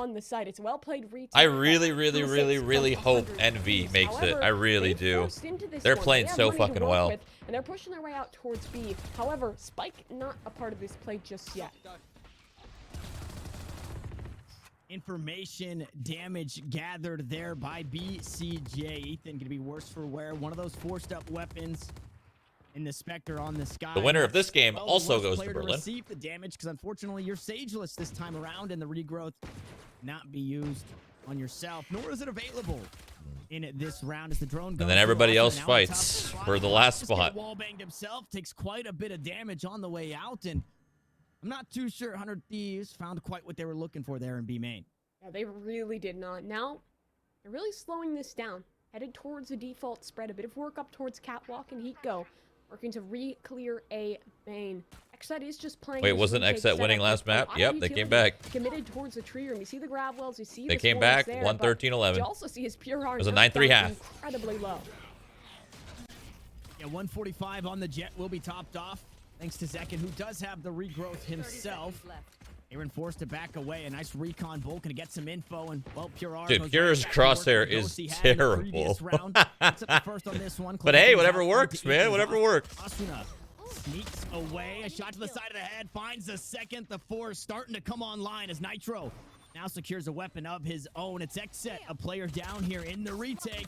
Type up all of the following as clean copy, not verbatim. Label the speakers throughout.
Speaker 1: on the site. It's well played retake.
Speaker 2: I really hope NV makes it. I really do. They're playing so fucking well.
Speaker 1: And they're pushing their way out towards B. However, Spike not a part of this play just yet.
Speaker 3: Information damage gathered there by BCJ. Ethan gonna be worse for wear. One of those forced up weapons in the Spectre on the sky.
Speaker 2: The winner of this game also goes to Berlin.
Speaker 3: Receive the damage because unfortunately you're sageless this time around, and the regrowth not be used on yourself, nor is it available in this round as the drone goes.
Speaker 2: And then everybody else fights for the last spot.
Speaker 3: Wall banged himself, takes quite a bit of damage on the way out, and I'm not too sure 100 Thieves found quite what they were looking for there in B main.
Speaker 1: Yeah, they really did not. Now, they're really slowing this down. Headed towards the default spread. A bit of work up towards Catwalk and Heat Go. Working to re-clear A main. XSET is just playing.
Speaker 2: Wait, wasn't XSET winning last map? Yep, they came back.
Speaker 1: Committed towards the tree room. You see the grab wells. You see
Speaker 2: they came back. 113-11.
Speaker 1: You also see his pure heart.
Speaker 2: It was a 9-3 half.
Speaker 1: Incredibly low.
Speaker 3: Yeah, 145 on the jet will be topped off thanks to Zekin, who does have the regrowth himself. Aaron forced to back away. A nice recon bolt. Gonna get some info, and well,
Speaker 2: dude, Pure's crosshair is terrible. But hey, whatever works, man. Whatever works.
Speaker 3: Asuna sneaks away. A shot to the side of the head. Finds the second. The four is starting to come online as Nitro now secures a weapon of his own. It's XSET, a player down here in the retake.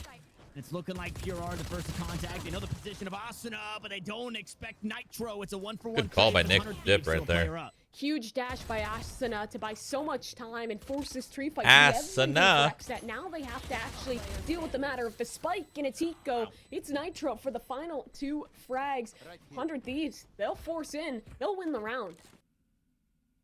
Speaker 3: It's looking like Pure are the first to contact. They know the position of Asuna, but they don't expect Nitro. It's a 1-for-1.
Speaker 2: Good call by Nick Dip right there.
Speaker 1: Huge dash by Asuna to buy so much time and force this tree fight.
Speaker 2: Asuna.
Speaker 1: Now they have to actually deal with the matter of the spike and its heat go. It's Nitro for the final 2 frags. 100 Thieves, they'll force in. They'll win the round.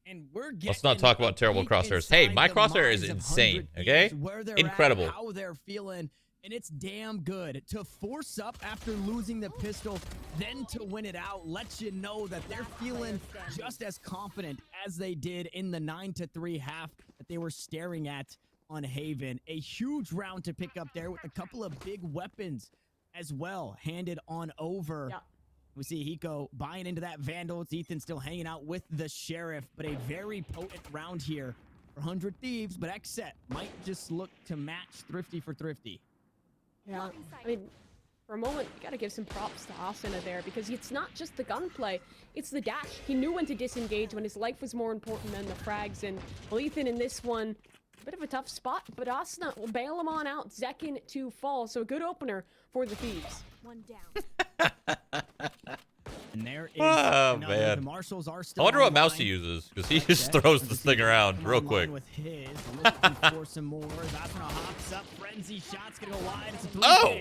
Speaker 3: And we're
Speaker 2: Let's not talk about terrible crosshairs. Hey, my crosshair is insane, okay? Incredible.
Speaker 3: At, how they're feeling. And it's damn good to force up after losing the pistol, then to win it out lets you know that they're feeling just as confident as they did in the 9-3 half that they were staring at on Haven. A huge round to pick up there with a couple of big weapons as well handed on over. Yeah. We see Hiko buying into that Vandal. It's Ethan still hanging out with the Sheriff, but a very potent round here for 100 Thieves. But XSET might just look to match Thrifty for Thrifty.
Speaker 1: Yeah, I mean, for a moment, you gotta give some props to Asuna there, because it's not just the gunplay, it's the dash. He knew when to disengage, when his life was more important than the frags, and well, Ethan in this one, a bit of a tough spot, but Asuna will bail him on out. Zekin to fall, so a good opener for the Thieves.
Speaker 4: One down.
Speaker 3: And there is
Speaker 2: man.
Speaker 3: The Marshals are still
Speaker 2: I wonder what mouse he uses, because he just throws this thing around real quick.
Speaker 3: With his, for some more. Asuna hops up, frenzy shots gonna go wide. It's a 3K.
Speaker 2: Oh!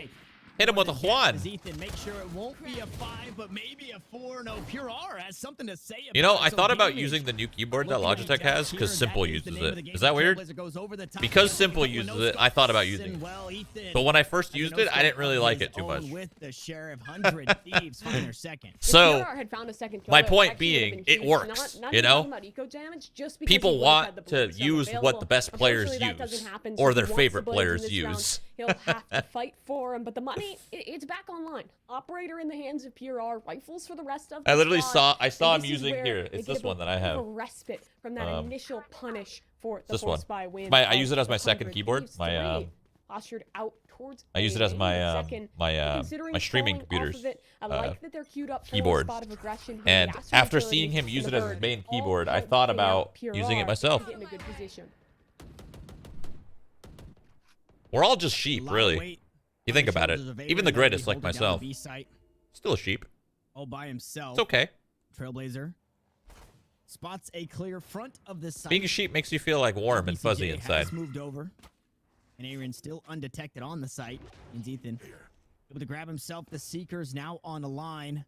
Speaker 2: Hit him with a Juan.
Speaker 3: Ethan, make sure it won't be a 5, but maybe a 4. No, Pure R has something to say about
Speaker 2: You know,
Speaker 3: it.
Speaker 2: I thought about using the new keyboard that Logitech has because Simple uses it. Is that weird? Because Simple uses it, I thought about using it. But when I first used it, I didn't really like it too much. So, my point being, it works, you know? People want to use what the best players use, or their favorite players use.
Speaker 1: He'll have to fight for him, but the money, it's back online. Operator in the hands of Pure R, rifles for the rest of the
Speaker 2: I literally
Speaker 1: squad,
Speaker 2: saw him using here. It's this one that I have.
Speaker 1: A respite from that initial punish for the
Speaker 2: this one.
Speaker 1: By win.
Speaker 2: I use it as my second keyboard.
Speaker 1: Postured out towards
Speaker 2: I use it as my my streaming computer's
Speaker 1: I like that they're queued up for
Speaker 2: keyboard.
Speaker 1: a spot of aggression.
Speaker 2: And after seeing him use it as his main keyboard, I thought about using it myself. We're all just sheep, really. You think about it. Even the greatest, like myself, still a sheep.
Speaker 3: All by himself.
Speaker 2: It's okay.
Speaker 3: Trailblazer spots a clear front of the site.
Speaker 2: Being a sheep makes you feel like warm and fuzzy inside.
Speaker 3: Moved over, and Aaron still undetected on the site. And Ethan able to grab himself. The Seekers now on the line.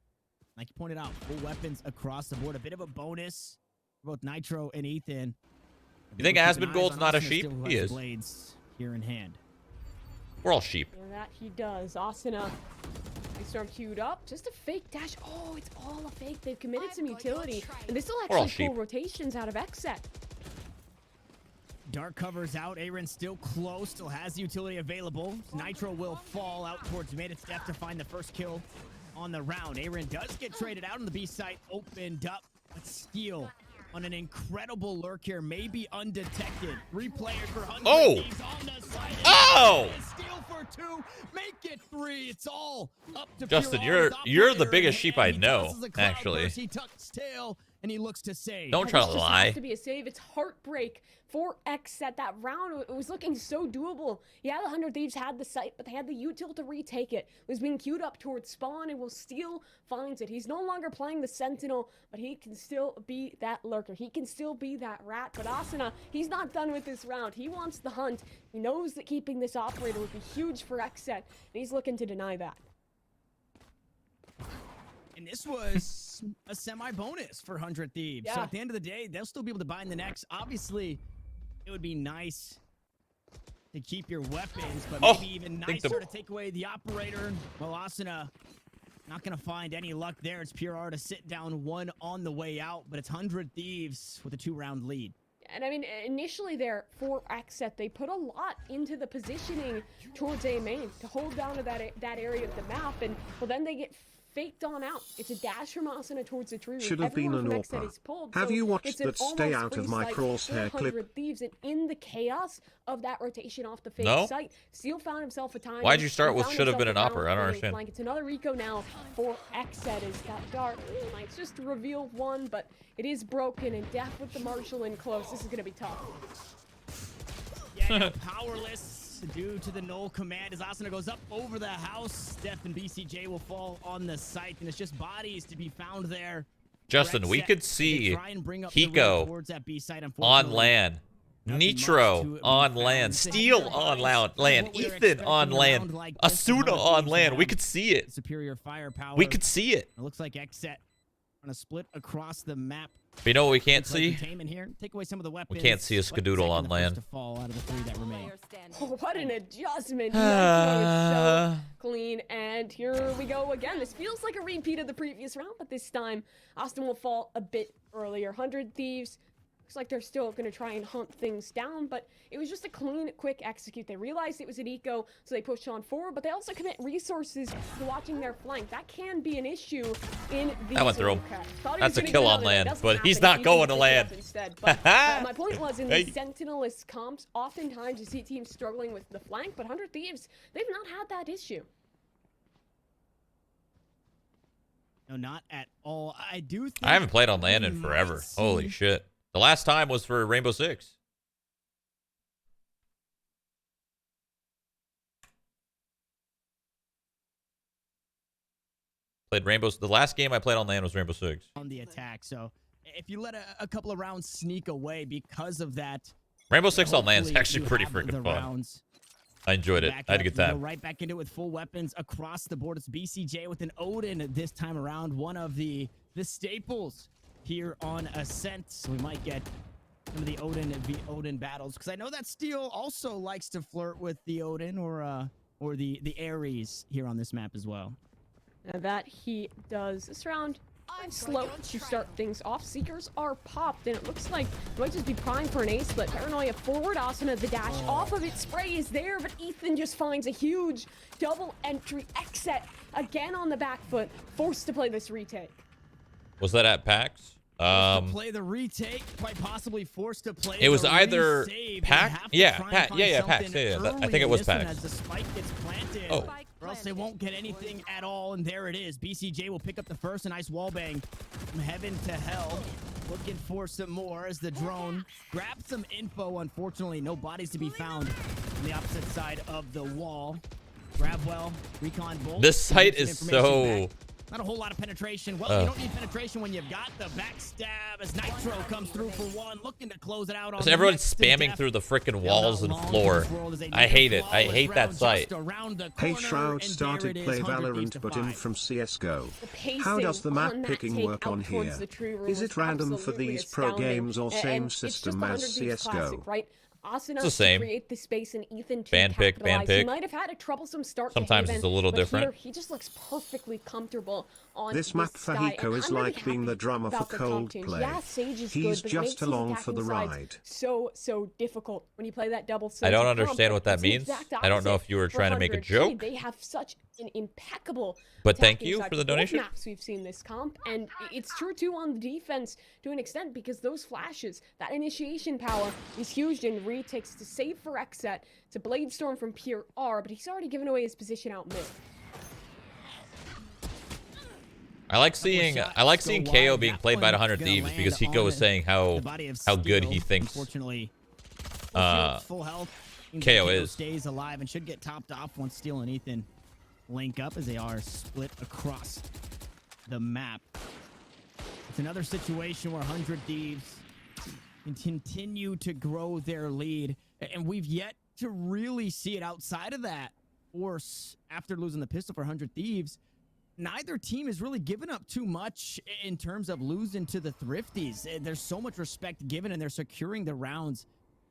Speaker 3: Like you pointed out, full weapons across the board. A bit of a bonus for both Nitro and Ethan.
Speaker 2: You think Asmongold's not a sheep? He is.
Speaker 3: Blades here in hand.
Speaker 2: We're all sheep.
Speaker 1: And that he does. Asuna, they start queued up. Just a fake dash. Oh, it's all a fake. They've committed some utility. And they still actually pull rotations out of XSET.
Speaker 3: Dark covers out. Aaron still close. Still has the utility available. Nitro will fall out towards mid. It's def to find the first kill on the round. Aaron does get traded out on the B site. Opened up. But Steel on an incredible lurk here, maybe undetected. 3 players for 100.
Speaker 2: Oh!
Speaker 3: On the side.
Speaker 2: Oh!
Speaker 3: Steal for 2. Make it 3. It's all up to
Speaker 2: Justin,
Speaker 3: Pure
Speaker 2: you're the biggest sheep I
Speaker 3: he
Speaker 2: know,
Speaker 3: tosses a cloud
Speaker 2: actually.
Speaker 3: burst, he tucks tail, and he looks to save.
Speaker 2: Don't try to
Speaker 1: This just
Speaker 2: lie.
Speaker 1: has to be a save. It's heartbreak for XSET. That round, it was looking so doable. Yeah, the 100 Thieves had the site, but they had the util to retake it. It was being queued up towards spawn, and will steal finds it. He's no longer playing the Sentinel, but he can still be that lurker. He can still be that rat. But Asuna, he's not done with this round. He wants the hunt. He knows that keeping this operator would be huge for XSET, and he's looking to deny that.
Speaker 3: And this was a semi-bonus for 100 Thieves.
Speaker 1: Yeah.
Speaker 3: So at the end of the day, they'll still be able to buy in the next. Obviously, it would be nice to keep your weapons, but maybe even nicer to take away the operator. Well, Asuna not going to find any luck there. It's Pure R to sit down 1 on the way out, but it's 100 Thieves with a 2-round lead.
Speaker 1: And I mean, initially there for XSET, they put a lot into the positioning towards A main to hold down to that area of the map, and well, then they get faked on out. It's a dash from Asuna towards the tree.
Speaker 4: Should have been an AWPer. Have you watched that Stay Out of My Crosshair clip?
Speaker 1: Thieves, and in the chaos of that rotation off the fake site, Steel found himself a time.
Speaker 2: Why'd you start with should have been an AWPer? I don't understand.
Speaker 1: It's another Rico now for XSET. Has got dark. It's just to reveal 1, but it is broken, and Def with the Marshall in close. This is gonna be tough.
Speaker 3: Yeah, powerless due to the null command as Asuna goes up over the house. Def and BCJ will fall on the site, and it's just bodies to be found there.
Speaker 2: Justin, we could see Hiko on land, Nitro on land, Steel on land, Ethan on land, Asuna on land. We could see it.
Speaker 3: Superior firepower.
Speaker 2: We could see it.
Speaker 3: It looks like XSET on a split across the map.
Speaker 2: But you know what we can't see?
Speaker 3: Here. Take away some of the weapons.
Speaker 2: We can't see a skadoodle on land.
Speaker 3: To fall out of the 3 that remain.
Speaker 1: Oh, what an adjustment. So clean. And here we go again. This feels like a repeat of the previous round, but this time Austin will fall a bit earlier. 100 Thieves. Looks like they're still going to try and hunt things down, but it was just a clean, quick execute. They realized it was an eco, so they pushed on forward, but they also commit resources to watching their flank. That can be an issue in the...
Speaker 2: That went through him. That's a kill on land, but he's not going to land.
Speaker 1: Instead. But, my point was, in the Sentinelist comps, oftentimes you see teams struggling with the flank, but 100 Thieves, they've not had that issue.
Speaker 3: No, not at all. I do think
Speaker 2: I haven't played on land in forever. Holy shit. The last time was for Rainbow Six. Played Rainbow. The last game I played on land was Rainbow Six.
Speaker 3: On the attack, so if you let a couple of rounds sneak away because of that,
Speaker 2: Rainbow Six on land is actually pretty freaking fun. I enjoyed it. I had a good time.
Speaker 3: Right back into it with full weapons across the board. It's BCJ with an Odin this time around. One of the staples here on Ascent, so we might get some of the Odin battles, because I know that Steel also likes to flirt with the Odin or the Ares here on this map as well.
Speaker 1: Now that he does. This round, I'm slow to start things off. Seekers are popped, and it looks like it might just be primed for an ace, but Paranoia forward, Asuna the dash off of it. Spray is there, but Ethan just finds a huge double entry. XSET again on the back foot, forced to play this retake.
Speaker 2: Was that at PAX?
Speaker 3: Play the retake, quite possibly forced to play.
Speaker 2: It was either PAX, PAX. Yeah, I think it was PAX.
Speaker 3: As the spike gets planted, or else they won't get anything at all. And there it is. BCJ will pick up the first. A nice wallbang from heaven to hell. Looking for some more as the drone grabs some info. Unfortunately, no bodies to be found on the opposite side of the wall. Grab well, recon bolt.
Speaker 2: This site is so...
Speaker 3: back. Not a whole lot of penetration. Well, you don't need penetration when you've got the backstab as Nitro comes through for 1, looking to close it out. On
Speaker 2: everyone's spamming through the freaking walls and floor. I hate it. I hate that site.
Speaker 4: Hey, Shroud started play Valorant but in from CSGO. How does the map picking work on here? Is it random for these pro games or same system as CSGO?
Speaker 1: Asuna
Speaker 2: the same.
Speaker 1: to create the space and Ethan to
Speaker 2: Ban pick,
Speaker 1: capitalize.
Speaker 2: ban pick.
Speaker 1: He might have had a troublesome start
Speaker 2: Sometimes
Speaker 1: to Haven,
Speaker 2: it's a little
Speaker 1: but
Speaker 2: different.
Speaker 1: Here, he just looks perfectly comfortable on
Speaker 4: This map for
Speaker 1: sky,
Speaker 4: Hiko is
Speaker 1: really
Speaker 4: like being the drummer for
Speaker 1: about the top change.
Speaker 4: Coldplay.
Speaker 1: Yeah, Sage is
Speaker 4: He's
Speaker 1: good, but
Speaker 4: just
Speaker 1: it makes
Speaker 4: along
Speaker 1: his
Speaker 4: for the
Speaker 1: attacking
Speaker 4: ride.
Speaker 1: sides so difficult when you play that double Sage.
Speaker 2: I don't
Speaker 1: comp.
Speaker 2: understand what that
Speaker 1: It's the
Speaker 2: means.
Speaker 1: exact
Speaker 2: I don't know
Speaker 1: opposite
Speaker 2: if you were
Speaker 1: for
Speaker 2: trying to make a
Speaker 1: 100G.
Speaker 2: joke.
Speaker 1: They have such an impeccable
Speaker 2: But thank
Speaker 1: attacking
Speaker 2: you
Speaker 1: side
Speaker 2: for the
Speaker 1: both
Speaker 2: donation.
Speaker 1: maps we've seen this comp, and it's true too on the defense to an extent because those flashes, that initiation power is huge in retics to save for XSET, to blade storm from pure R, but he's already given away his position out mid.
Speaker 2: I like seeing KO being played by the 100 Thieves because Hiko was saying how good he thinks
Speaker 3: Unfortunately, full health.
Speaker 2: KO is.
Speaker 3: Stays alive and should get topped off once Steel and Ethan link up as they are split across the map. It's another situation where 100 Thieves can continue to grow their lead, and we've yet to really see it outside of that. Force after losing the pistol for 100 Thieves. Neither team has really given up too much in terms of losing to the Thrifties. There's so much respect given, and they're securing the rounds.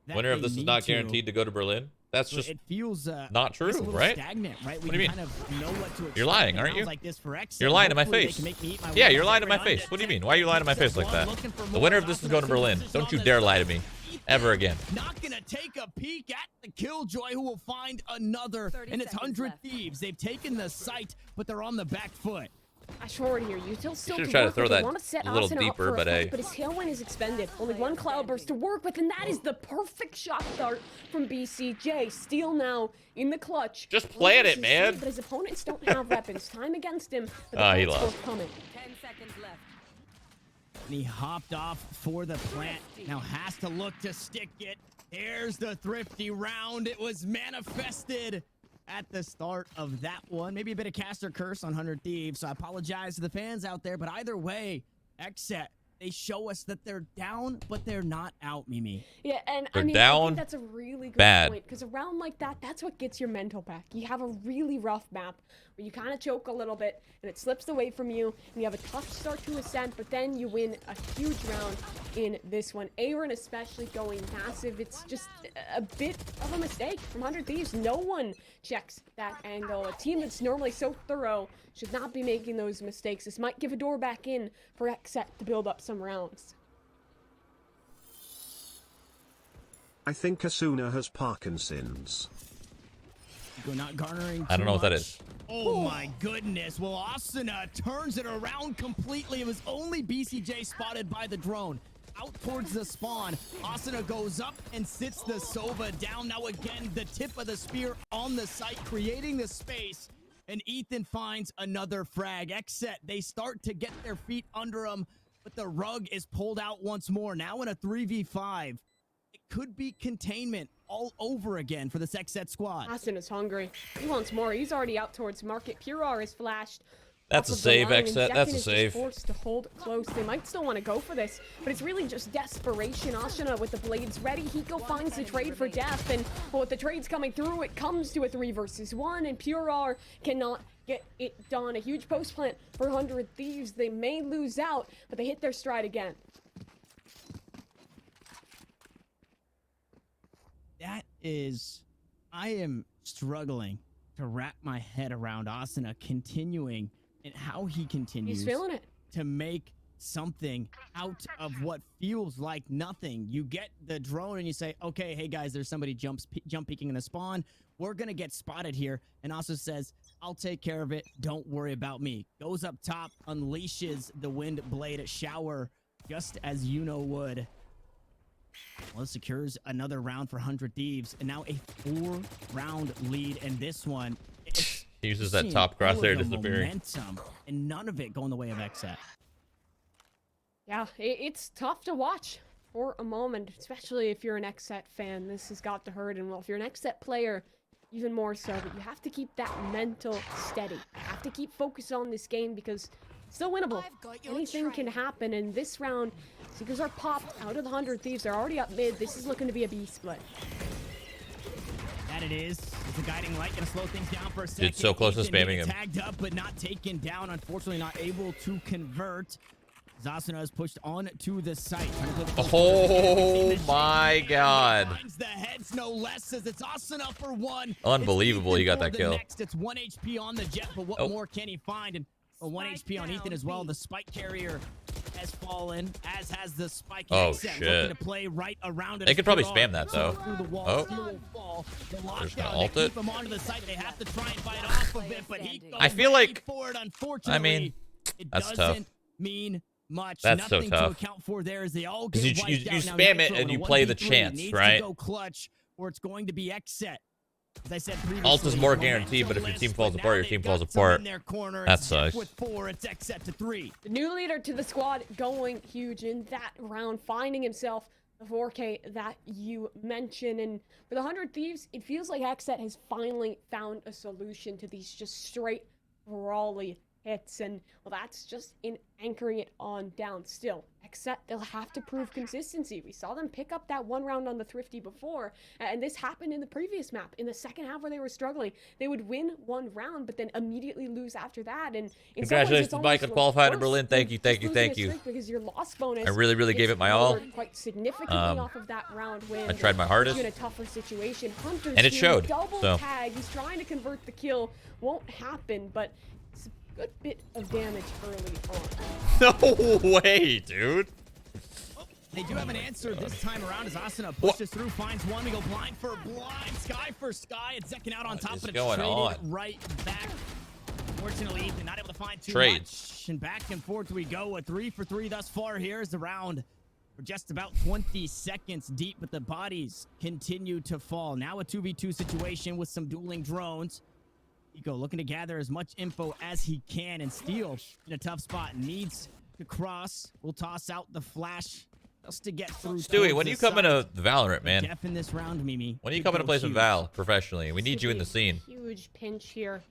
Speaker 2: Winner of this is not guaranteed to go to Berlin. That's just
Speaker 3: it feels
Speaker 2: not true, right?
Speaker 3: Stagnant, right?
Speaker 2: What do you mean?
Speaker 3: Kind of know what to
Speaker 2: You're lying, aren't you?
Speaker 3: like this for XSET.
Speaker 2: You're lying to my
Speaker 3: Hopefully
Speaker 2: face. Yeah, you're lying to my face. What do you mean? Why are you lying to my face like that? The winner of this is going to Berlin. Don't you dare lie to me. Ever again.
Speaker 3: Not gonna take a peek at the Killjoy, who will find another, and it's 100 Thieves. They've taken the site, but they're on the back foot.
Speaker 1: Ashford here, you still
Speaker 2: should try to throw that a little deeper, but
Speaker 1: his tailwind is expended. Only one cloudburst to work with, and that is the perfect shot start from BCJ. Steel now in the clutch.
Speaker 2: Just plan it, man.
Speaker 1: But his opponents don't have weapons. Time against him.
Speaker 2: He lost.
Speaker 5: 10 seconds left.
Speaker 3: And he hopped off for the plant. Now has to look to stick it. There's the thrifty round. It was manifested at the start of that one. Maybe a bit of caster curse on 100 Thieves, so I apologize to the fans out there, but either way, XSET, they show us that they're down, but they're not out, Mimi.
Speaker 1: Yeah, and
Speaker 2: they're
Speaker 1: I mean,
Speaker 2: down,
Speaker 1: I think that's a really good point, because a round like that, that's what gets your mental back. You have a really rough map where you kind of choke a little bit, and it slips away from you, and you have a tough start to Ascent, but then you win a huge round in this one. Aaron especially going massive. It's just a bit of a mistake from 100 Thieves. No one checks that angle. A team that's normally so thorough should not be making those mistakes. This might give a door back in for XSET to build up some rounds.
Speaker 4: I think Asuna has Parkinson's.
Speaker 3: Not garnering
Speaker 2: I don't know what that is.
Speaker 3: Oh my goodness. Well, Asuna turns it around completely. It was only BCJ spotted by the drone. Out towards the spawn. Asuna goes up and sits the Sova down. Now again, the tip of the spear on the site, creating the space. And Ethan finds another frag. XSET, they start to get their feet under them, but the rug is pulled out once more. Now in a 3v5. It could be containment all over again for this XSET squad.
Speaker 1: Austin is hungry. He wants more. He's already out towards market. Pure R is flashed.
Speaker 2: That's a save, XSET. That's a save.
Speaker 1: Forced to hold close. They might still want to go for this, but it's really just desperation. Asuna with the blades ready. Hiko finds the trade for death, and with the trades coming through, it comes to a 3 versus 1, and Pure R cannot get it done. A huge post plant for 100 Thieves. They may lose out, but they hit their stride again.
Speaker 3: That is, I am struggling to wrap my head around Asuna continuing and how he continues
Speaker 1: He's feeling it.
Speaker 3: to make something out of what feels like nothing. You get the drone and you say, okay, hey guys, there's somebody jump peeking in the spawn. We're going to get spotted here. And also says, I'll take care of it. Don't worry about me. Goes up top, unleashes the wind blade shower just as you know would. Well, it secures another round for 100 Thieves, and now a 4-round lead in this one.
Speaker 2: He uses that top crosshair disappearing.
Speaker 3: Momentum, and none of it going the way of XSET.
Speaker 1: Yeah, it's tough to watch for a moment, especially if you're an XSET fan. This has got to hurt, and well, if you're an XSET player, even more so. But you have to keep that mental steady. You have to keep focused on this game because it's still winnable. Anything can happen, and this round, Seekers are popped out of the 100 Thieves. They're already up mid. This is looking to be a B split.
Speaker 3: That it is. It's a guiding light, gonna slow things down for a second.
Speaker 2: Dude, so close to spamming him.
Speaker 3: Tagged up, but not taken down. Unfortunately, not able to convert. Asuna is pushed on to the site.
Speaker 2: Oh my god.
Speaker 3: Finds the heads no less as it's Asuna for one.
Speaker 2: Unbelievable he got that kill.
Speaker 3: Next, it's 1 HP on the Jet, but what more can he find? And 1 HP on Ethan as well. The spike carrier has fallen, as has the spike.
Speaker 2: Oh
Speaker 3: XSET
Speaker 2: shit.
Speaker 3: looking to play right around it.
Speaker 2: They could probably spam that though.
Speaker 3: Oh.
Speaker 2: They're just gonna ult it.
Speaker 3: Him onto the site. They have to try and fight off of it, but he
Speaker 2: I feel like,
Speaker 3: for it, unfortunately.
Speaker 2: I mean, that's tough.
Speaker 3: Mean much.
Speaker 2: That's so
Speaker 3: Nothing
Speaker 2: tough.
Speaker 3: To account for there as they all
Speaker 2: Because
Speaker 3: get
Speaker 2: you
Speaker 3: wiped out. Now
Speaker 2: spam it
Speaker 3: Nitro
Speaker 2: and
Speaker 3: in
Speaker 2: you
Speaker 3: a
Speaker 2: play the
Speaker 3: 1v3
Speaker 2: chance,
Speaker 3: needs
Speaker 2: right?
Speaker 3: To go clutch, or it's going to be XSET. As I said previously,
Speaker 2: Ult is more guaranteed, but if your team falls apart, your team falls apart. That sucks.
Speaker 3: With 4, it's XSET to 3.
Speaker 1: The new leader to the squad going huge in that round, finding himself the 4K that you mentioned. And for the 100 Thieves, it feels like XSET has finally found a solution to these just straight brawly hits. And, well, that's just in anchoring it on down. Still, XSET, they'll have to prove consistency. We saw them pick up that one round on the Thrifty before, and this happened in the previous map. In the second half where they were struggling, they would win one round, but then immediately lose after that. And
Speaker 2: congratulations to Mike on qualifying in Berlin. Thank you.
Speaker 1: Because your loss bonus,
Speaker 2: I really gave it my all.
Speaker 1: Quite significantly off of that round win.
Speaker 2: I tried my hardest.
Speaker 1: In a tougher situation, Hunter's
Speaker 2: and it showed.
Speaker 1: Double
Speaker 2: so.
Speaker 1: tag. He's trying to convert the kill. Won't happen, but it's a good bit of damage early on.
Speaker 2: No way, dude.
Speaker 3: They do have an answer this time around as Asuna pushes through, finds one. We go blind for blind, sky for sky. It's Zeking out on top, but it's traded right back. Fortunately, Ethan not able to find too much. And back and forth we go. A 3 for 3 thus far. Here's the round. We're just about 20 seconds deep, but the bodies continue to fall. Now a 2v2 situation with some dueling drones. Eco looking to gather as much info as he can, and Steel in a tough spot. Needs to cross. We'll toss out the flash just to get through.
Speaker 2: Stewie, when do you come into Valorant, man?
Speaker 3: Def in this round, Mimi.
Speaker 2: When do you come in to play some Val professionally? We need you in the scene.
Speaker 1: Huge pinch here.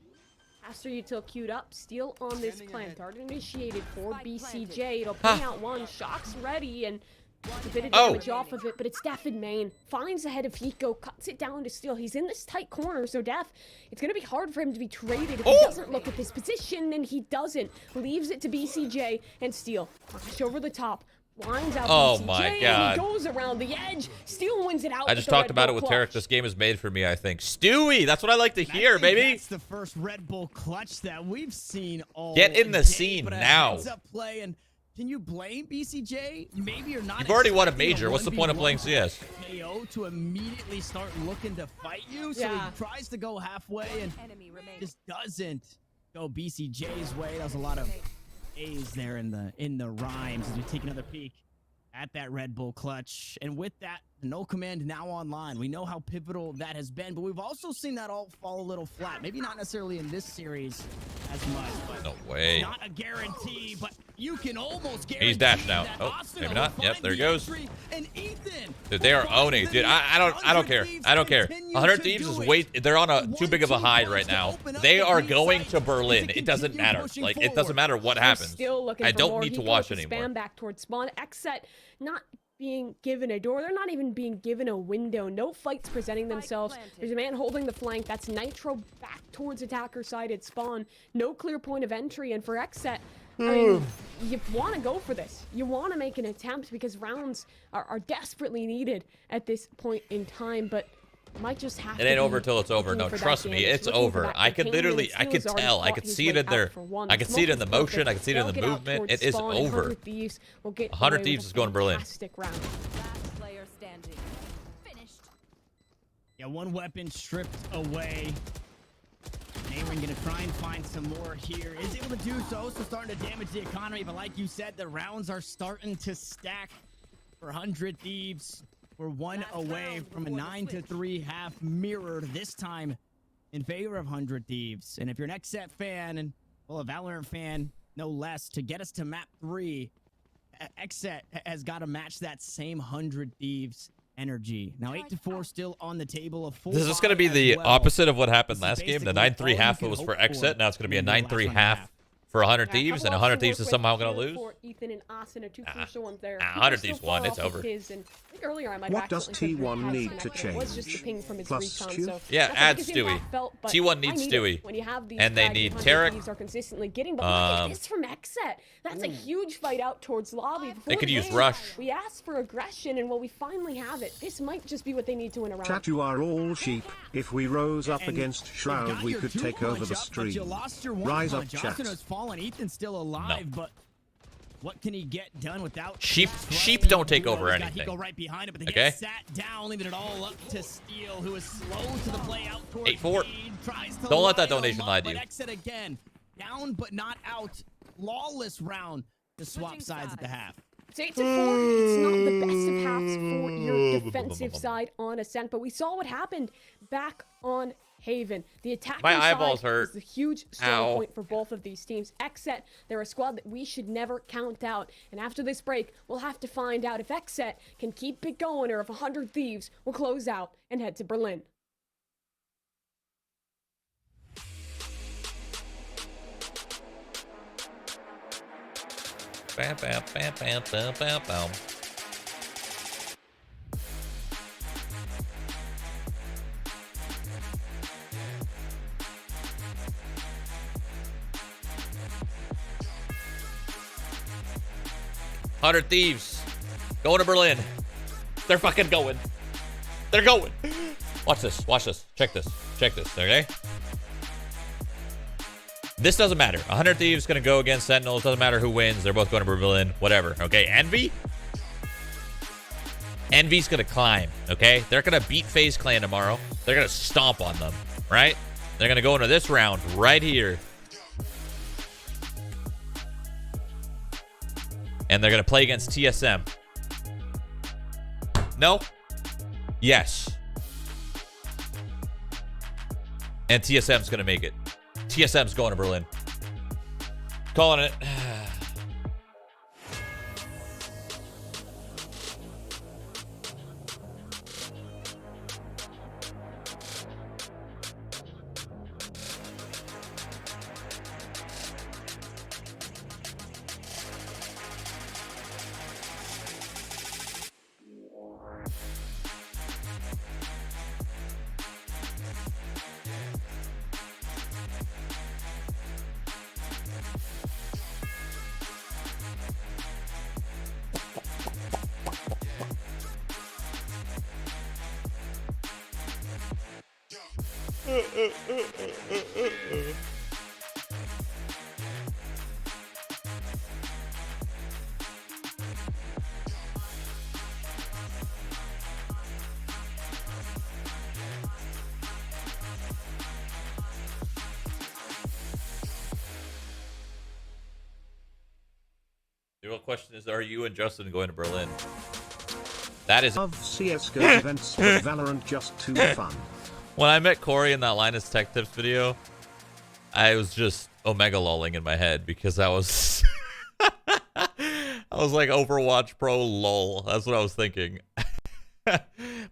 Speaker 1: After util queued up, Steel on this plant. Target initiated for BCJ. It'll bring out one. Shock's ready, and a bit of damage off of it, but it's Def in main. Finds the head of Hiko, cuts it down to Steel. He's in this tight corner, so Def, it's going to be hard for him to be traded if he doesn't look at this position, and he doesn't. Leaves it to BCJ, and Steel flash over the top. Lines out BCJ,
Speaker 2: my god.
Speaker 1: He goes around the edge. Steel wins it out.
Speaker 2: I just talked about it with Tarek. This game is made for me, I think. Stewie, that's what I like to hear, baby.
Speaker 3: That's the first Red Bull clutch that we've seen all
Speaker 2: Get in the scene now.
Speaker 3: Play, and can you blame BCJ? Maybe you're not.
Speaker 2: You've already won a major. What's the point of playing CS?
Speaker 3: KO to immediately start looking to fight you. So he tries to go halfway and just doesn't go BCJ's way. That was a lot of A's there in the rhymes as we take another peek at that Red Bull clutch. And with that, no command now online. We know how pivotal that has been, but we've also seen that all fall a little flat. Maybe not necessarily in this series as much, but
Speaker 2: no way.
Speaker 3: Not a guarantee, but you can almost guarantee.
Speaker 2: He's dashed now. Oh, maybe not. Yep, there he goes.
Speaker 3: And Ethan,
Speaker 2: dude, they are owning it, dude. I don't care. I don't care. 100 Thieves is they're on a too big of a hide right now. They are going to Berlin. It doesn't matter. Like, it doesn't matter what happens. I don't need to watch anymore.
Speaker 1: Spam back towards spawn. XSET not being given a door. They're not even being given a window. No fights presenting themselves. There's a man holding the flank. That's Nitro back towards attacker side at spawn. No clear point of entry. And for XSET, I mean, you want to go for this. You want to make an attempt because rounds are desperately needed at this point in time, but might just have
Speaker 2: it ain't over till it's over. No, trust me, it's over. I can literally, I can tell. I can see it in their, I can see it in the motion. I can see it in the movement. It is over. 100 Thieves is going to Berlin.
Speaker 3: Yeah, one weapon stripped away. Aaron gonna try and find some more here. Is able to do so, starting to damage the economy. But like you said, the rounds are starting to stack for 100 Thieves. We're one away from a 9-3 half mirrored this time in favor of 100 Thieves. And if you're an XSET fan and, well, a Valorant fan, no less, to get us to map 3, XSET has got to match that same 100 Thieves energy. Now 8-4 still on the table of 4.
Speaker 2: This is going to be the opposite of what happened last game. The 9-3 half was for XSET. Now it's going to be a 9-3 half for 100 Thieves, and 100 Thieves is somehow going to lose?
Speaker 1: For Ethan and Asuna, two crucial ones there.
Speaker 2: 100 Thieves won. It's over.
Speaker 1: Earlier, I might
Speaker 4: what does T1 need to change?
Speaker 1: Was just the ping from his
Speaker 4: Plus
Speaker 1: recon,
Speaker 4: Q?
Speaker 1: so
Speaker 2: Yeah, add Stewie. T1 needs Stewie.
Speaker 1: When you have these
Speaker 2: and they need Tarek.
Speaker 1: Are consistently getting, but look at this from XSET. That's a huge fight out towards lobby.
Speaker 2: They could use Rush.
Speaker 1: We asked for aggression, and well, we finally have it. This might just be what they need to win a round.
Speaker 4: Chat, you are all sheep. If we rose up against Shroud, we could take over the stream. Rise up, chat.
Speaker 3: Asuna's fallen. Ethan's still alive, but what can he get done without
Speaker 2: sheep don't take over anything.
Speaker 3: Go right behind it, but they
Speaker 2: okay.
Speaker 3: get sat down, leaving it all up to Steel, who is slow to the play out towards
Speaker 2: 8-4. Don't let that donation lie to you.
Speaker 3: XSET again, down but not out. Lawless round to swap sides at the half.
Speaker 1: It's 8-4. It's not the best of halves for your defensive side on Ascent, but we saw what happened back on Haven. The attacking
Speaker 2: My eyeballs
Speaker 1: side
Speaker 2: hurt.
Speaker 1: is a huge strong point for both of these teams. XSET, they're a squad that we should never count out. And after this break, we'll have to find out if XSET can keep it going or if 100 Thieves will close out and head to Berlin.
Speaker 2: Bam, bam, bam, bam, bam, bam, bam. "100 Thieves going to Berlin." They're fucking going. They're going. Watch this. Watch this. Check this. Check this. Okay. This doesn't matter. 100 Thieves gonna go against Sentinels. Doesn't matter who wins. They're both going to Berlin. Whatever. Okay. Envy. Envy's gonna climb. Okay. They're gonna beat FaZe Clan tomorrow. They're gonna stomp on them. Right. They're gonna go into this round right here. And they're going to play against TSM. No? Yes. And TSM's going to make it. TSM's going to Berlin. Calling it. The real question is, are you and Justin going to Berlin? That is...
Speaker 4: Love CSGO events, but Valorant just too fun.
Speaker 2: When I met Corey in that Linus Tech Tips video, I was just Omega lolling in my head because I was... I was like, Overwatch Pro lol. That's what I was thinking.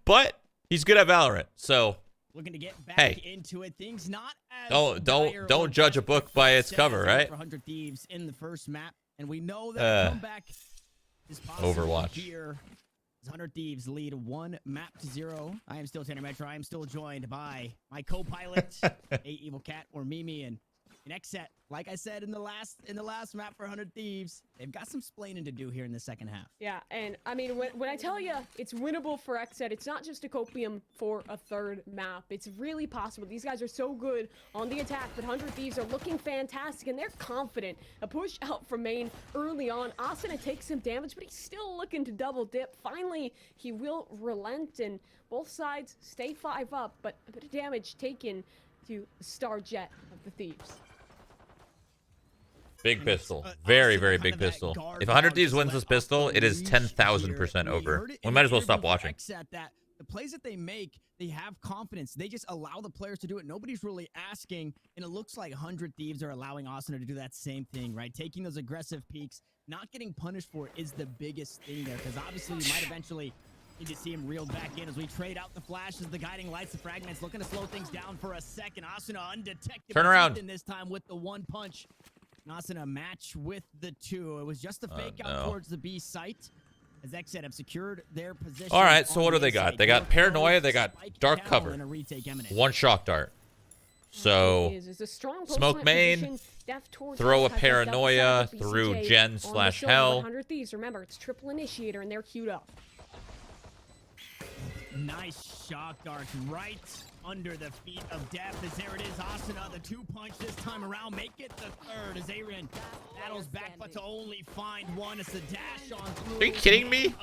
Speaker 2: But he's good at Valorant, so...
Speaker 3: Looking to get back into it. Things not as
Speaker 2: don't judge a book by its cover, right?
Speaker 3: 100 Thieves in the first map, and we know that comeback is possible.
Speaker 2: Overwatch.
Speaker 3: Here. 100 Thieves lead 1-0. I am still Tanner Metro. I am still joined by my co-pilot, A Evil Cat or Mimi, and XSET. Like I said in the last map for 100 Thieves, they've got some splaining to do here in the second half.
Speaker 1: Yeah, and I mean, when I tell you it's winnable for XSET, it's not just a copium for a third map. It's really possible. These guys are so good on the attack, but 100 Thieves are looking fantastic, and they're confident. A push out from main early on. Asuna takes some damage, but he's still looking to double dip. Finally, he will relent, and both sides stay 5 up, but a bit of damage taken to the star jet of the Thieves.
Speaker 2: Big pistol. Very, very big pistol. If 100 Thieves wins this pistol, it is 10,000% over. We might as well stop watching.
Speaker 3: The plays that they make, they have confidence. They just allow the players to do it. Nobody's really asking, and it looks like 100 Thieves are allowing Asuna to do that same thing, right? Taking those aggressive peaks, not getting punished for it is the biggest thing there, because obviously you might eventually need to see him reeled back in as we trade out the flashes, the guiding lights, the fragments, looking to slow things down for a second. Asuna undetected.
Speaker 2: Turn around.
Speaker 3: This time with the one punch. Asuna match with the 2. It was just a fake out towards the B site. As XSET have secured their position.
Speaker 2: All right, so what do they got? They got paranoia. They got dark cover. 1 shock dart. So smoke main, throw a paranoia through gen/hell.
Speaker 1: 100 Thieves. Remember, it's triple initiator, and they're queued up.
Speaker 3: Nice shock dart right under the feet of Death. As there it is, Asuna, the 2-punch this time around. Make it the 3rd as Aaron battles back, but to only find 1. It's the dash on through.
Speaker 2: Are you kidding me?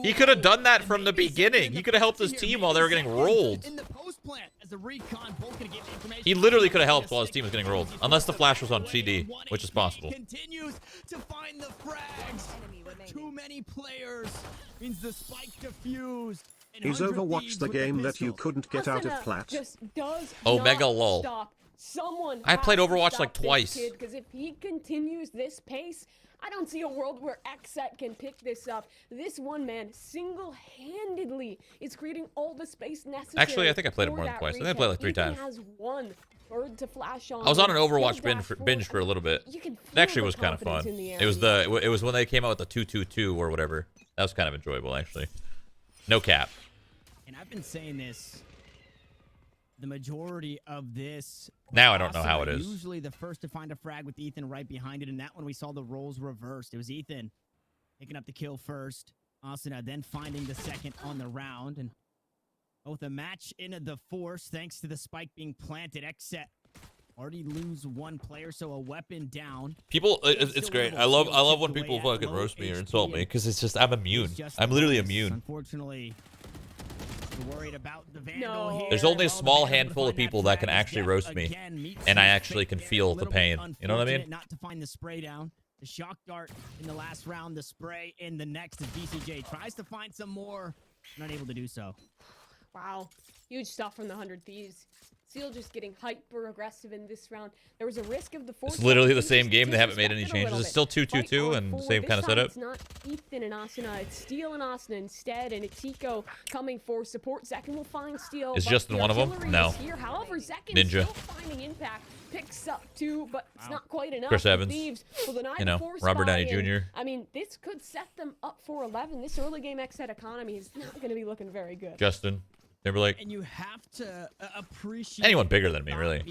Speaker 2: He could have done that from the beginning. He could have helped his team while they were getting rolled.
Speaker 3: In the post plant, as the recon both gonna get the information.
Speaker 2: He literally could have helped while his team was getting rolled. Unless the flash was on CD, which is possible.
Speaker 3: Continues to find the frags. Too many players means the spike defused.
Speaker 4: Is Overwatch the game that you couldn't get out of plat?
Speaker 2: Omega lol. I played Overwatch like twice.
Speaker 1: Because if he continues this pace, I don't see a world where XSET can pick this up. This one man single-handedly is creating all the space necessary.
Speaker 2: Actually, I think I played it more than twice. I think I played like 3 times.
Speaker 1: Has one bird to flash on.
Speaker 2: I was on an Overwatch binge for a little bit. It actually was kind of fun. It was when they came out with the 2-2-2 or whatever. That was kind of enjoyable, actually. No cap.
Speaker 3: And I've been saying this, the majority of this.
Speaker 2: Now I don't know how it is.
Speaker 3: Usually the first to find a frag with Ethan right behind it. And that one we saw the roles reversed. It was Ethan picking up the kill first. Asuna then finding the second on the round. And both a match into the force thanks to the spike being planted. XSET already lose 1 player, so a weapon down.
Speaker 2: People, it's great. I love when people fucking roast me or insult me because it's just I'm immune. I'm literally immune.
Speaker 3: Unfortunately, we're worried about the vandal here.
Speaker 2: There's only a small handful of people that can actually roast me, and I actually can feel the pain. You know what I mean?
Speaker 3: Not to find the spray down. The shock dart in the last round, the spray in the next as BCJ tries to find some more. Not able to do so.
Speaker 1: Wow, huge stuff from the 100 Thieves. Seal just getting hyper aggressive in this round. There was a risk of the force.
Speaker 2: It's literally the same game. They haven't made any changes. It's still 2-2-2 and same kind of setup.
Speaker 1: It's not Ethan and Asuna. It's Steel and Asuna instead, and it's Eco coming for support. Zekin will find Steel.
Speaker 2: Is Justin one of them? No.
Speaker 1: However, Zekin
Speaker 2: Ninja.
Speaker 1: still finding impact. Picks up 2, but it's not quite enough.
Speaker 2: Chris Evans.
Speaker 1: Thieves will deny
Speaker 2: you know,
Speaker 1: the force
Speaker 2: Robert Downey
Speaker 1: buy-in.
Speaker 2: Jr.
Speaker 1: I mean, this could set them up for 11. This early game XSET economy is not going to be looking very good.
Speaker 2: Justin Timberlake.
Speaker 3: And you have to appreciate
Speaker 2: anyone bigger than me, really.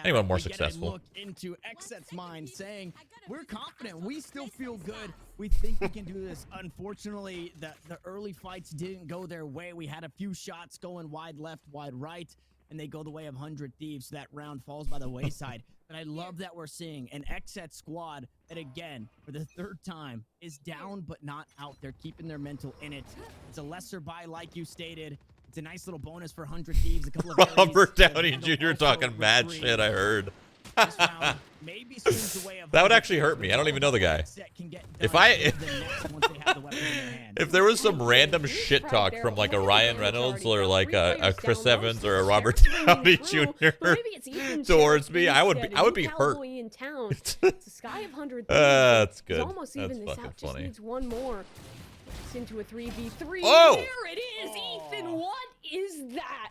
Speaker 2: Anyone more successful.
Speaker 3: Look into XSET's mind, saying, "We're confident. We still feel good. We think we can do this." Unfortunately, the early fights didn't go their way. We had a few shots going wide left, wide right, and they go the way of 100 Thieves. That round falls by the wayside. But I love that we're seeing an XSET squad that, again, for the 3rd time, is down but not out. They're keeping their mental in it. It's a lesser buy, like you stated. It's a nice little bonus for 100 Thieves. A couple of
Speaker 2: Robert Downey Jr. talking mad shit, I heard. That would actually hurt me. I don't even know the guy. If there was some random shit talk from like a Ryan Reynolds or like a Chris Evans or a Robert Downey Jr. towards me, I would be hurt. That's good.
Speaker 1: Almost even this out. Just needs one more. Into a 3v3.
Speaker 2: Oh!
Speaker 1: There it is, Ethan. What is that?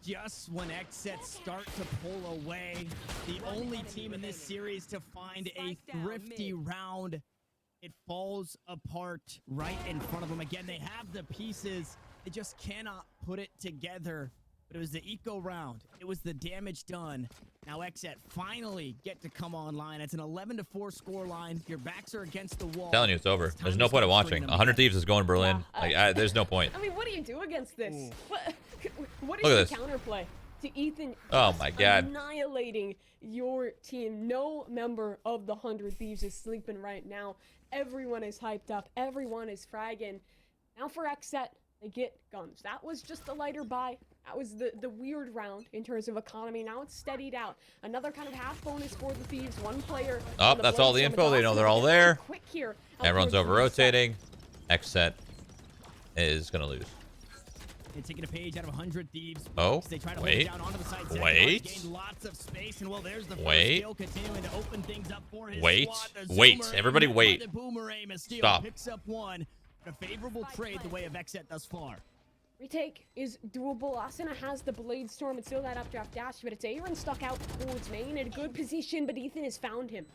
Speaker 3: Just when XSET start to pull away, the only team in this series to find a thrifty round, it falls apart right in front of them. Again, they have the pieces. They just cannot put it together. But it was the eco round. It was the damage done. Now XSET finally get to come online. It's an 11-4 score line. Your backs are against the wall.
Speaker 2: I'm telling you, it's over. There's no point in watching. 100 Thieves is going Berlin. There's no point.
Speaker 1: I mean, what do you do against this? What is the counterplay to Ethan?
Speaker 2: Oh my God!
Speaker 1: Annihilating your team. No member of the 100 Thieves is sleeping right now. Everyone is hyped up. Everyone is fragging. Now for XSET, they get guns. That was just a lighter buy. That was the weird round in terms of economy. Now it's steadied out. Another kind of half bonus for the Thieves. One player.
Speaker 2: Oh, that's all the info. They know they're all there.
Speaker 1: Quick here.
Speaker 2: Everyone's over rotating. XSET is gonna lose.
Speaker 3: They're taking a page out of 100 Thieves.
Speaker 2: Oh,
Speaker 3: they try to
Speaker 2: wait.
Speaker 3: down onto the side.
Speaker 2: Wait.
Speaker 3: Lots of space, and well, there's the
Speaker 2: wait.
Speaker 3: continuing to open things up for his
Speaker 2: wait.
Speaker 3: Squad.
Speaker 2: Wait. Everybody wait.
Speaker 3: Boomer aim as Steel
Speaker 2: Stop.
Speaker 3: picks up one. A favorable trade the way of XSET thus far.
Speaker 1: Retake is doable. Asuna has the Blade Storm and still that updraft dash, but it's Aaron stuck out towards main in a good position, but Ethan has found him.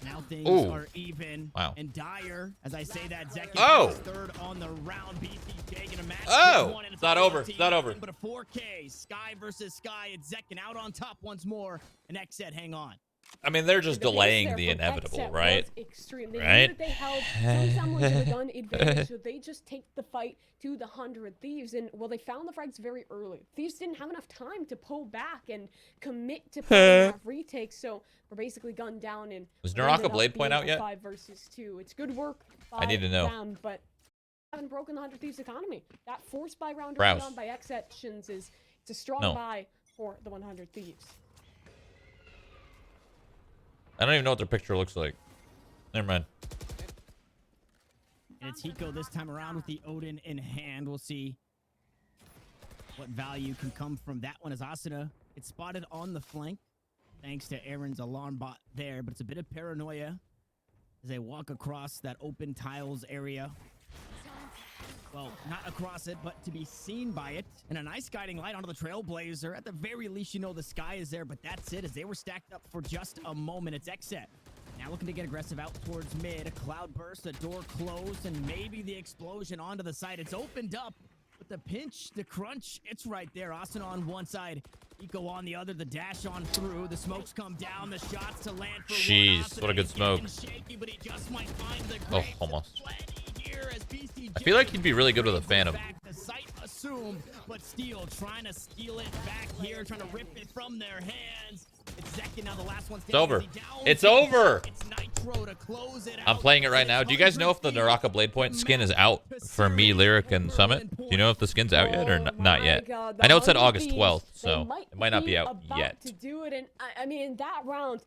Speaker 3: Now things are even and dire. As I say that, Zek is third on the round. BCJ gonna match
Speaker 2: it's not over. It's not over.
Speaker 3: But a 4K, Sky versus Sky. It's Zekin out on top once more. And XSET, hang on.
Speaker 2: I mean, they're just delaying the inevitable, right?
Speaker 1: Extreme. They
Speaker 2: right?
Speaker 1: knew that they held someone to the gun advantage, so they just take the fight to the 100 Thieves. And, well, they found the frags very early. Thieves didn't have enough time to pull back and commit to playing that retake, so we're basically gunned down. And
Speaker 2: was Naraka Blade Point out yet?
Speaker 1: 5 versus 2. It's good work by
Speaker 2: I need to know.
Speaker 1: them, but haven't broken the 100 Thieves economy. That forced by round early on by XSET is it's a strong buy for the 100 Thieves.
Speaker 2: I don't even know what their picture looks like. Never mind.
Speaker 3: And it's Hiko this time around with the Odin in hand. We'll see what value can come from that one as Asuna. It's spotted on the flank thanks to Aaron's alarm bot there, but it's a bit of paranoia as they walk across that open tiles area. Well, not across it, but to be seen by it. And a nice guiding light onto the Trailblazer. At the very least, you know the Sky is there, but that's it, as they were stacked up for just a moment. It's XSET. Now looking to get aggressive out towards mid. A cloud burst, a door closed, and maybe the explosion onto the side. It's opened up, but the pinch, the crunch, it's right there. Asuna on one side, Eco on the other, the dash on through. The smokes come down, the shots to land for
Speaker 2: jeez, what a good smoke.
Speaker 3: Shaky, but he just might find the
Speaker 2: almost. I feel like he'd be really good with a Phantom.
Speaker 3: The sight assumed, but Steel trying to steal it back here, trying to rip it from their hands. It's Zekin now, the last one.
Speaker 2: It's over. It's over.
Speaker 3: It's Nitro to close it out.
Speaker 2: I'm playing it right now. Do you guys know if the Naraka Blade Point skin is out for me, Lyric, and Summit? Do you know if the skin's out yet or not yet? I know it said August 12th, so it might not be out yet.
Speaker 1: To do it, and I mean, in that round,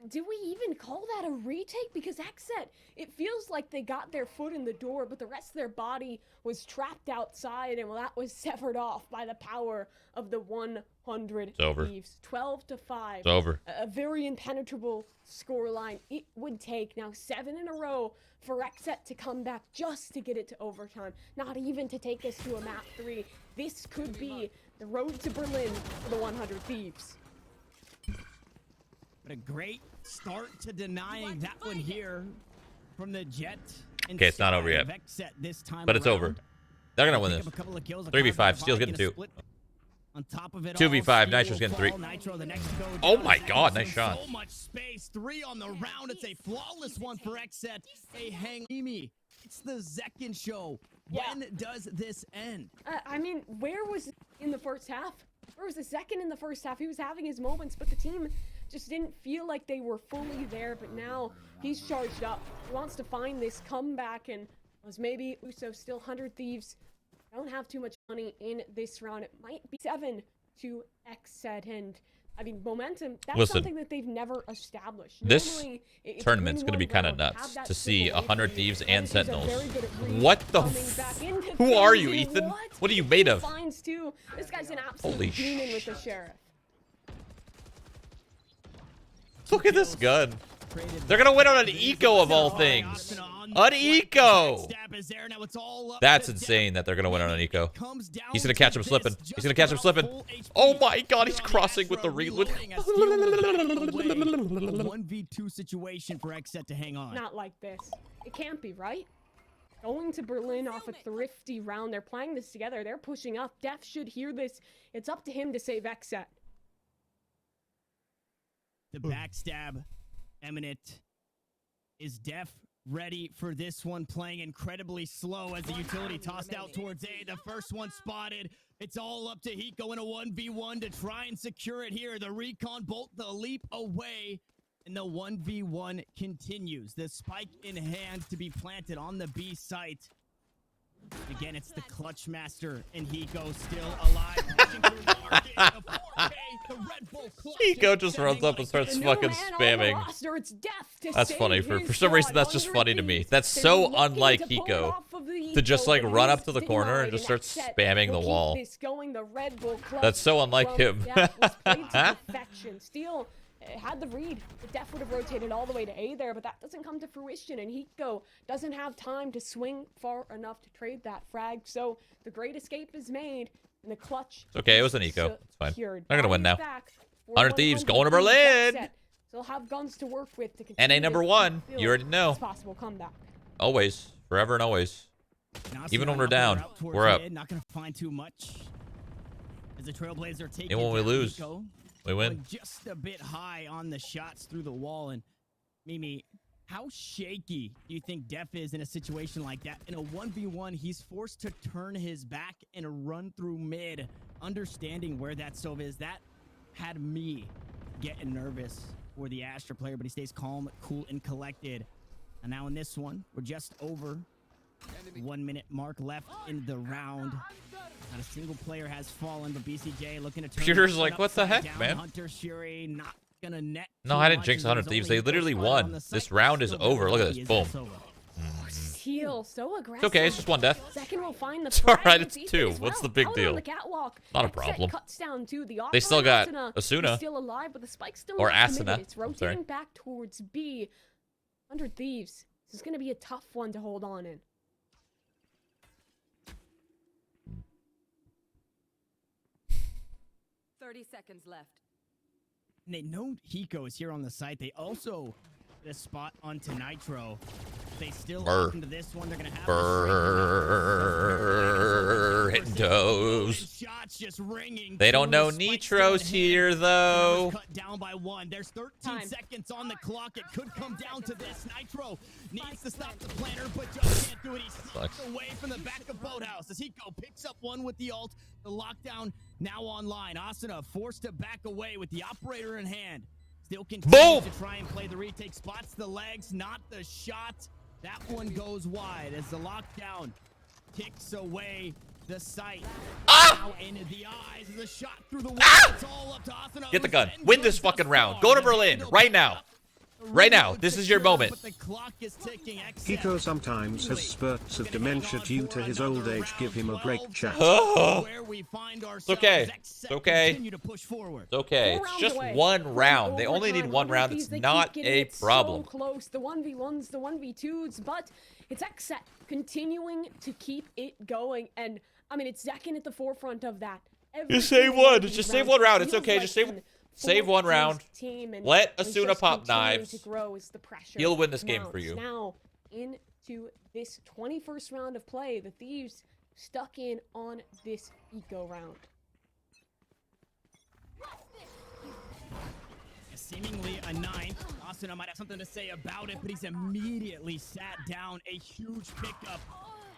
Speaker 1: do we even call that a retake? Because XSET, it feels like they got their foot in the door, but the rest of their body was trapped outside, and well, that was severed off by the power of the 100 Thieves. 12-5.
Speaker 2: It's over.
Speaker 1: A very impenetrable scoreline. It would take now 7 in a row for XSET to come back just to get it to overtime, not even to take us to a map 3. This could be the road to Berlin for the 100 Thieves.
Speaker 3: But a great start to denying that one here from the Jet.
Speaker 2: Okay, it's not over yet. But it's over. They're going to win this. 3v5. Steel's getting 2.
Speaker 3: On top of it
Speaker 2: 2v5. Nitro's getting 3. Oh my god, nice shot.
Speaker 3: So much space. 3 on the round. It's a flawless one for XSET. A hang. It's the Zekin show. When does this end?
Speaker 1: I mean, where was in the first half? Where was the Zekin in the first half? He was having his moments, but the team just didn't feel like they were fully there. But now he's charged up. He wants to find this comeback, and was maybe Uso still 100 Thieves. Don't have too much money in this round. It might be 7 to XSET, and I mean, momentum, that's something that they've never established.
Speaker 2: This tournament's going to be kind of nuts to see 100 Thieves and Sentinels. What the who are you, Ethan? What are you made of?
Speaker 1: This guy's an absolute demon with the Sheriff.
Speaker 2: Look at this gun. They're going to win on an eco of all things. An eco! That's insane that they're going to win on an eco. He's going to catch him slipping. He's going to catch him slipping. Oh my god, he's crossing with the reload.
Speaker 3: 1v2 situation for XSET to hang on.
Speaker 1: Not like this. It can't be, right? Going to Berlin off a thrifty round. They're playing this together. They're pushing up. Def should hear this. It's up to him to save XSET.
Speaker 3: The backstab imminent. Is Def ready for this one? Playing incredibly slow as the utility tossed out towards A. The first one spotted. It's all up to Hiko in a 1v1 to try and secure it here. The recon bolt, the leap away, and the 1v1 continues. The spike in hand to be planted on the B site. Again, it's the clutch master, and Hiko still alive.
Speaker 2: Hiko just runs up and starts fucking spamming. That's funny. For some reason, that's just funny to me. That's so unlike Hiko to just like run up to the corner and just start spamming the wall. That's so unlike him.
Speaker 1: Steel it had the read. The def would have rotated all the way to A there, but that doesn't come to fruition, and Hiko doesn't have time to swing far enough to trade that frag, so the great escape is made, and the clutch.
Speaker 2: It's okay, it was an eco. It's fine.
Speaker 1: Secured.
Speaker 2: They're gonna win now.
Speaker 1: Back for
Speaker 2: 100 Thieves going to
Speaker 1: 100
Speaker 2: Berlin!
Speaker 1: XSET. They'll have guns to work with to
Speaker 2: NA number 1. You already know.
Speaker 1: Possible comeback.
Speaker 2: Always. Forever and always. Even when we're down, we're up.
Speaker 3: Not gonna find too much. As the Trailblazer take
Speaker 2: And when we lose, we win.
Speaker 3: Just a bit high on the shots through the wall. And Mimi, how shaky do you think Def is in a situation like that? In a 1v1, he's forced to turn his back and run through mid, understanding where that stove is. That had me getting nervous for the Astra player, but he stays calm, cool, and collected. And now in this one, we're just over 1 minute mark left in the round. Not a single player has fallen, but BCJ looking to turn.
Speaker 2: Pewter's like, what the heck,
Speaker 3: down.
Speaker 2: man?
Speaker 3: Hunter Shuri not gonna net.
Speaker 2: No, I didn't jinx 100 Thieves. They literally won. This round is over. Look at this. Boom.
Speaker 1: Steal, so aggressive.
Speaker 2: It's okay. It's just 1 death.
Speaker 1: Second will find the
Speaker 2: It's alright.
Speaker 1: frag.
Speaker 2: It's 2. What's the big
Speaker 1: Out
Speaker 2: deal?
Speaker 1: on the catwalk.
Speaker 2: Not a
Speaker 1: XSET
Speaker 2: problem.
Speaker 1: cuts down too. The
Speaker 2: They still got
Speaker 1: Asuna
Speaker 2: Asuna.
Speaker 1: is still alive, but the spike's still
Speaker 2: Or
Speaker 1: not committed.
Speaker 2: Asuna.
Speaker 1: It's rotating back towards B. 100 Thieves. This is going to be a tough one to hold on in.
Speaker 5: Seconds left.
Speaker 3: And they know Hiko is here on the site. They also get a spot onto Nitro. They still open to this one. They're gonna have
Speaker 2: hitting toes.
Speaker 3: Shots just ringing.
Speaker 2: They don't know Nitro's here though.
Speaker 3: Cut down by 1. There's 13 seconds on the clock. It could come down to this. Nitro needs to stop the planner, but just can't do it. He's away from the back of Boathouse as Hiko picks up 1 with the ult. The lockdown now online. Asuna forced to back away with the operator in hand. Still continues to try and play the retake. Spots the legs, not the shot. That one goes wide as the lockdown ticks away the sight. Now into the eyes as a shot through the wall. It's all up to Asuna.
Speaker 2: Get the gun. Win this fucking round. Go to Berlin right now. Right now. This is your moment.
Speaker 4: Hiko sometimes has spurts of dementia due to his old age. Give him a break, chat.
Speaker 2: It's okay. It's okay. It's okay. It's just 1 round. They only need 1 round. It's not a problem.
Speaker 1: So close. The 1v1s, the 1v2s, but it's XSET continuing to keep it going. And I mean, it's Zekin at the forefront of that.
Speaker 2: Just save 1. Just save 1 round. It's okay. Just save 1 round. Let Asuna pop knives. He'll win this game for you.
Speaker 1: Now into this 21st round of play, the Thieves stuck in on this eco round.
Speaker 3: Seemingly a 9. Asuna might have something to say about it, but he's immediately sat down. A huge pickup.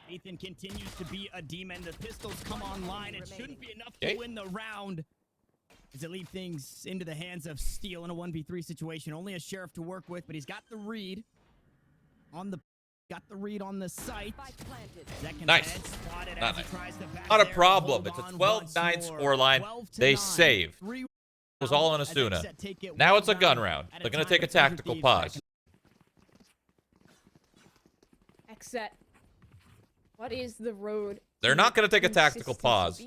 Speaker 3: Ethan continues to be a demon. The pistols come online. It shouldn't be enough to win the round. As it leaves things into the hands of Steel in a 1v3 situation. Only a sheriff to work with, but he's got the read on the site.
Speaker 2: Nice. Not a problem. It's a 12-9 scoreline. They save. It was all on Asuna. Now it's a gun round. They're going to take a tactical pause.
Speaker 1: XSET. What is the road?
Speaker 2: They're not going to take a tactical pause,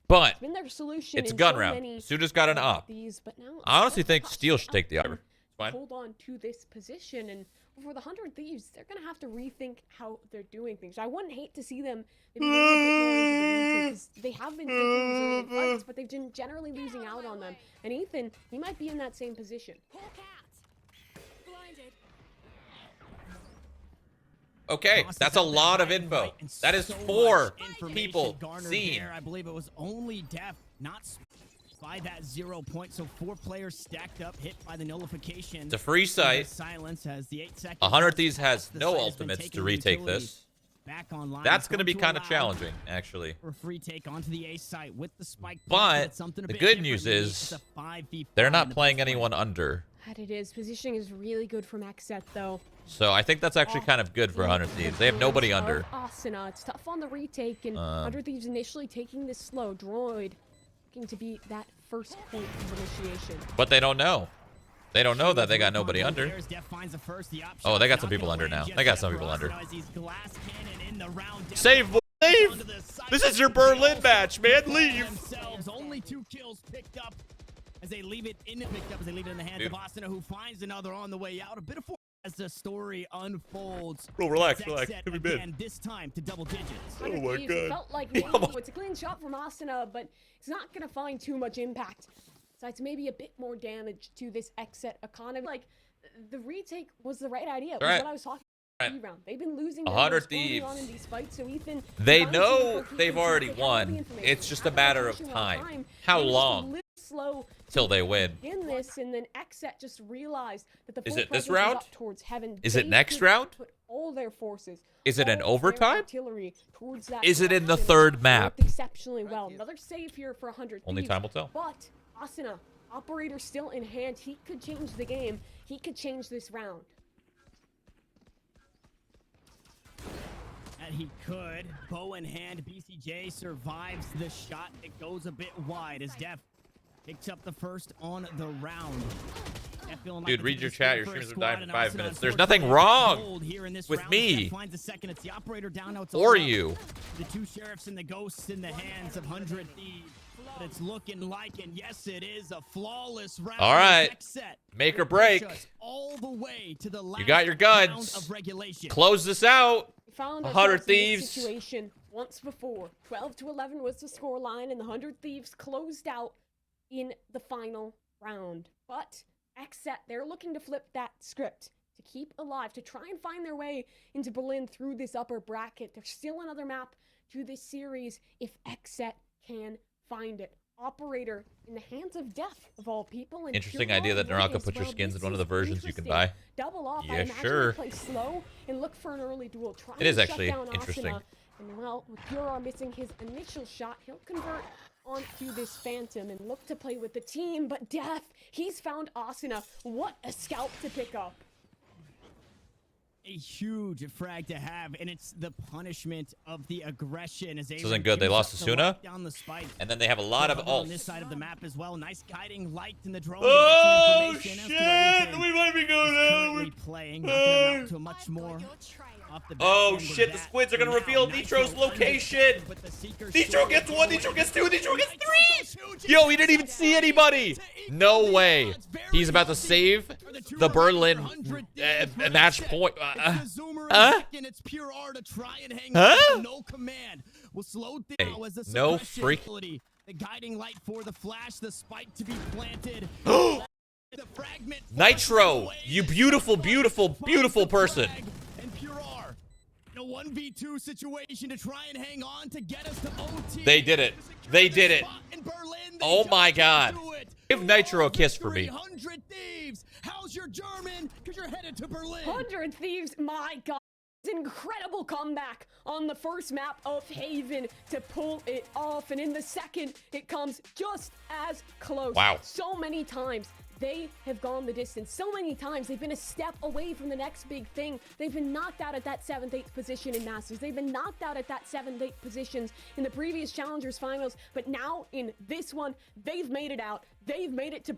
Speaker 2: but it's a gun round. Asuna's got an op. I honestly think Steel should take the upper. Fine.
Speaker 1: Hold on to this position, and for the 100 Thieves, they're going to have to rethink how they're doing things. I wouldn't hate to see them maybe a bit more into the retake, 'cause they have been taking these early fights, but they've been generally losing out on them. And Ethan, he might be in that same position.
Speaker 2: Okay, that's a lot of info. That is 4 people seen.
Speaker 3: I believe it was only Def, not by that 0 point. So 4 players stacked up, hit by the nullification.
Speaker 2: It's a free site.
Speaker 3: Silence has the 8 seconds.
Speaker 2: 100 Thieves has no ultimates to retake this.
Speaker 3: Back online.
Speaker 2: That's going to be kind of challenging, actually.
Speaker 3: For a free take onto the A site with the spike.
Speaker 2: But the good news is they're not playing anyone under.
Speaker 1: That it is. Positioning is really good from XSET, though.
Speaker 2: So I think that's actually kind of good for 100 Thieves. They have nobody under.
Speaker 1: Asuna. It's tough on the retake, and 100 Thieves initially taking this slow. Droid looking to be that first point of initiation.
Speaker 2: But they don't know. They don't know that they got nobody under. Oh, they got some people under now. They got some people under. Save! Save! This is your Berlin match, man. Leave!
Speaker 3: Only 2 kills picked up. as they leave it in picked up as they leave it in the hands of Asuna, who finds another on the way out. A bit of as the story unfolds.
Speaker 2: Bro, relax. Could be bad.
Speaker 3: And this time to double digits.
Speaker 2: Oh my god.
Speaker 1: Felt like it's a clean shot from Asuna, but it's not gonna find too much impact. Besides, maybe a bit more damage to this XSET economy. Like the retake was the right idea. It was what I was talking about. Round. They've been losing
Speaker 2: 100 thieves.
Speaker 1: on in these fights, so Ethan,
Speaker 2: they know they've already won. It's just a matter of time. How long?
Speaker 1: Slow
Speaker 2: till they win.
Speaker 1: In this, and then XSET just realized that the
Speaker 2: is it this round?
Speaker 1: Towards heaven.
Speaker 2: Is it next round?
Speaker 1: Put all their forces.
Speaker 2: Is it an overtime?
Speaker 1: Towards that
Speaker 2: is it in the third map?
Speaker 1: Exceptionally well. Another save here for 100.
Speaker 2: Only time will tell.
Speaker 1: But Asuna, operator still in hand. He could change the game. He could change this round.
Speaker 3: And he could. Bow in hand. BCJ survives the shot. It goes a bit wide as Def picks up the first on the round.
Speaker 2: Dude, read your chat. Your streams are dying for 5 minutes. There's nothing wrong with me or you.
Speaker 3: The two sheriffs and the ghosts in the hands of 100 Thieves. But it's looking like, and yes, it is a flawless round.
Speaker 2: All right, make or break.
Speaker 3: All the way to the last
Speaker 2: you got your guns.
Speaker 3: Of regulation.
Speaker 2: Close this out.
Speaker 1: Found
Speaker 2: 100 Thieves.
Speaker 1: Situation once before. 12-11 was the scoreline, and the 100 Thieves closed out in the final round. But XSET, they're looking to flip that script to keep alive, to try and find their way into Berlin through this upper bracket. There's still another map to this series if XSET can find it. Operator in the hands of death, of all people. And
Speaker 2: interesting idea that Naraka put your skins in one of the versions you can buy.
Speaker 1: Double off.
Speaker 2: Yeah, sure.
Speaker 1: Play slow and look for an early duel. Try
Speaker 2: it is
Speaker 1: to
Speaker 2: actually
Speaker 1: shut down
Speaker 2: interesting.
Speaker 1: Asuna. And well, with bjor missing his initial shot, he'll convert onto this phantom and look to play with the team. But Death, he's found Asuna. What a scalp to pick up.
Speaker 3: A huge frag to have, and it's the punishment of the aggression. As
Speaker 2: this isn't good. They lost Asuna, and then they have a lot of ults.
Speaker 3: On this side of the map as well. Nice guiding light in the drone.
Speaker 2: Oh shit! We might be going out.
Speaker 3: Playing, to a much more.
Speaker 2: Oh shit! The squids are gonna reveal Nitro's location. Nitro gets 1. Nitro gets 2. Nitro gets 3. Yo, he didn't even see anybody. No way. He's about to save the Berlin match point. No freak.
Speaker 3: The guiding light for the flash, the spike to be planted. The fragment.
Speaker 2: Nitro, you beautiful, beautiful, beautiful person.
Speaker 3: And bjor, in a 1v2 situation to try and hang on to get us to OT.
Speaker 2: They did it. They did it. Oh my god. Give Nitro a kiss for me.
Speaker 3: 100 Thieves. How's your German? Because you're headed to Berlin.
Speaker 1: 100 Thieves, my god. Incredible comeback on the first map of Haven to pull it off, and in the second it comes just as close.
Speaker 2: Wow.
Speaker 1: So many times they have gone the distance. So many times they've been a step away from the next big thing. They've been knocked out at that 7th, 8th position in Masters. They've been knocked out at that 7th, 8th positions in the previous Challengers finals, but now in this one they've made it out. They've made it to